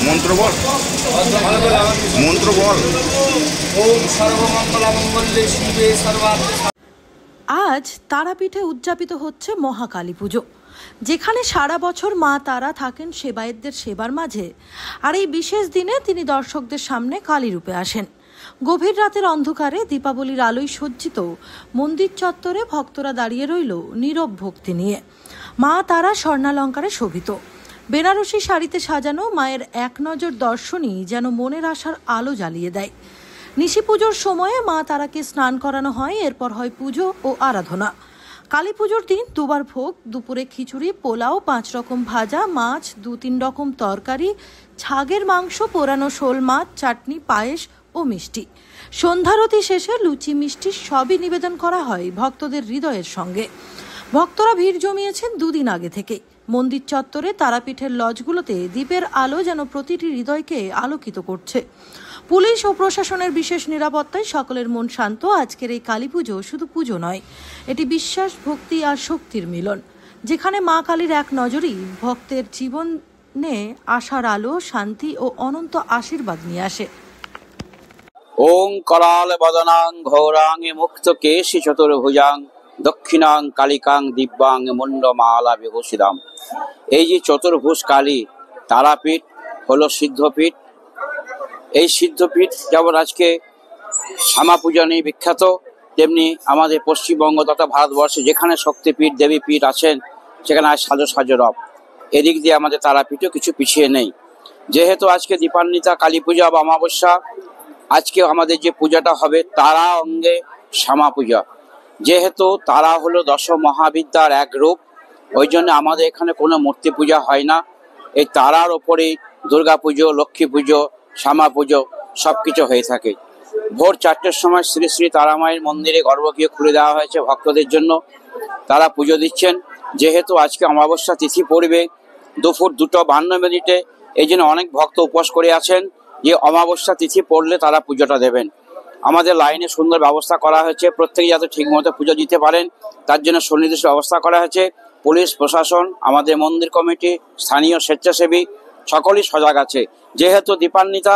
মন্ত্র বল ওম সর্বমঙ্গলমঙ্গলে শিবে সর্বার্থ। আজ তারাপীঠে উদযাপিত হচ্ছে মহাকালী পুজো, যেখানে সারা বছর মা তারা থাকেন সেবায়েতদের সেবার মাঝে। আর এই বিশেষ দিনে তিনি দর্শকদের সামনে কালী রূপে আসেন। গভীর রাতের অন্ধকারে দীপাবলির আলোয় সজ্জিত মন্দির চত্বরে ভক্তরা দাঁড়িয়ে রইল নীরব ভক্তি নিয়ে। মা তারা স্বর্ণালঙ্কারে শোভিত, বেনারসি শাড়িতে সাজানো মায়ের এক নজর দর্শনই যেন মনের আশার আলো জ্বালিয়ে দেয়। নিশি পুজোর সময়ে মা তারাকে স্নান করানো হয়, এরপর হয় পুজো ও আরাধনা। কালী পুজোর দিন দুবার ভোগ, দুপুরে খিচুড়ি, পোলাও, 5 রকম ভাজা, মাছ, 2-3 রকম তরকারি, ছাগের মাংস, পোড়ানো শোল মাছ, চাটনি, পায়েস ও মিষ্টি। সন্ধ্যারতি শেষে লুচি মিষ্টি সবই নিবেদন করা হয় ভক্তদের হৃদয়ের সঙ্গে। ভক্তরা ভিড় জমিয়েছেন 2 দিন আগে থেকে। মন্দির চত্বরে তারাপীঠের লজগুলোতে দ্বীপের আলো যেন প্রতিটি হৃদয়কে আলোকিত করছে। পুলিশ ও প্রশাসনের বিশেষ নিরাপত্তায় সকলের মন শান্ত। আজকের এই কালী পুজো শুধু পুজো নয়, এটি বিশ্বাস, ভক্তি আর শক্তির মিলন, যেখানে মা কালীর এক নজরেই ভক্তের জীবনে আশার আলো, শান্তি ও অনন্ত আশীর্বাদ নিয়ে আসে। ওং कराल बदनां घोरांगे मुक्त केशि चतुर्भुजां दक्षिणां कालिकां दिव्यां मुंडमाला विभूषितां। এই যে চতুর্ভুজ কালী তারাপীঠ হলো সিদ্ধপীঠ। এই সিদ্ধপীঠ যেমন আজকে শ্যামা পূজা নিয়ে বিখ্যাত, তেমনি আমাদের পশ্চিমবঙ্গ তথা ভারতবর্ষে যেখানে শক্তিপীঠ দেবীপীঠ আছেন সেখানে আজ সাজো সাজো রব। এদিক দিয়ে আমাদের তারাপীঠও কিছু পিছিয়ে নেই। যেহেতু আজকে দীপান্বিতা কালী পূজা বা অমাবস্যা, আজকে আমাদের যে পূজাটা হবে তারা অঙ্গে শ্যামা পূজা। যেহেতু তারা হলো 10 মহাবিদ্যার এক রূপ, ওই জন্য আমাদের এখানে কোনো মূর্তি পূজা হয় না। এই তারার ওপরেই দুর্গা পুজো, লক্ষ্মী পুজো, শ্যামা পুজো সবকিছু হয়ে থাকে। ভোর 4টের সময় শ্রী শ্রী তারামায়ের মন্দিরে গর্ভগৃহ খুলে দেওয়া হয়েছে ভক্তদের জন্য। তারা পুজো দিচ্ছেন। যেহেতু আজকে অমাবস্যা তিথি পড়বে দুপুর 2:52, এই জন্য অনেক ভক্ত উপবাস করে আছেন যে অমাবস্যা তিথি পড়লে তারা পুজোটা দেবেন। আমাদের লাইনে সুন্দর ব্যবস্থা করা হয়েছে, প্রত্যেকে যাতে ঠিক মতো পুজো দিতে পারেন তার জন্য সুনির্দিষ্ট ব্যবস্থা করা হয়েছে। পুলিশ প্রশাসন, আমাদের মন্দির কমিটি, স্থানীয় স্বেচ্ছাসেবী সকলেই সজাগ আছে। যেহেতু দীপান্বিতা,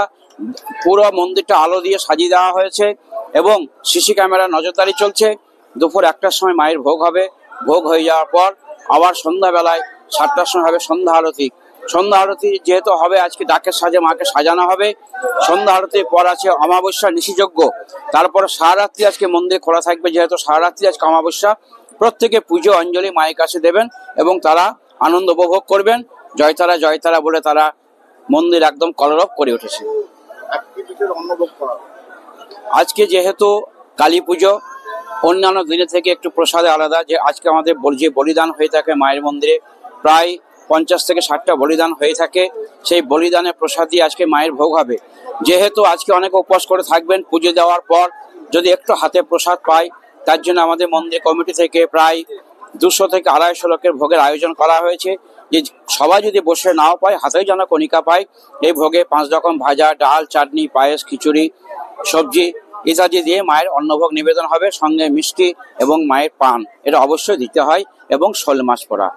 পুরো মন্দিরটা আলো দিয়ে সাজিয়ে দেওয়া হয়েছে এবং সিসি ক্যামেরা নজরদারি চলছে। দুপুর 1টার সময় মায়ের ভোগ হবে। ভোগ হয়ে যাওয়ার পর আবার সন্ধ্যাবেলায় 7টার সময় হবে সন্ধ্যা আরতি। সন্ধ্যা আরতি যেহেতু হবে আজকে ডাকের সাজে মাকে সাজানো হবে। সন্ধ্যা আরতির পর আছে অমাবস্যা নিশিযজ্ঞ। তারপরে সারারাত্রি আজকে মন্দির খোলা থাকবে। যেহেতু সারারাত্রি আজকে অমাবস্যা, প্রত্যেকে পুজো অঞ্জলি মায়ের কাছে দেবেন এবং তারা আনন্দ উপভোগ করবেন। জয়তারা জয়তারা বলে তারা মন্দির একদম কলরব করে উঠেছে। আজকে যেহেতু কালী পুজো, অন্যান্য দিনের থেকে একটু প্রসাদে আলাদা। যে আজকে আমাদের যে বলিদান হয়ে থাকে মায়ের মন্দিরে, প্রায় 50 থেকে 60টা বলিদান হয়ে থাকে। সেই বলিদানের প্রসাদ দিয়ে আজকে মায়ের ভোগ হবে। যেহেতু আজকে অনেকে উপবাস করে থাকবেন, পুজো দেওয়ার পর যদি একটু হাতে প্রসাদ পায়, তার জন্য আমাদের মন্দির কমিটি থেকে প্রায় 200 থেকে 250 লোকের ভোগের আয়োজন করা হয়েছে। যে সবাই যদি বসে নাও পায়, হাতেই যেন কণিকা পায়। এই ভোগে 5 রকম ভাজা, ডাল, চাটনি, পায়েস, খিচুড়ি, সবজি ইত্যাদি দিয়ে মায়ের অন্নভোগ নিবেদন হবে, সঙ্গে মিষ্টি এবং মায়ের পান এটা অবশ্যই দিতে হয় এবং শোল মাছ পোড়া।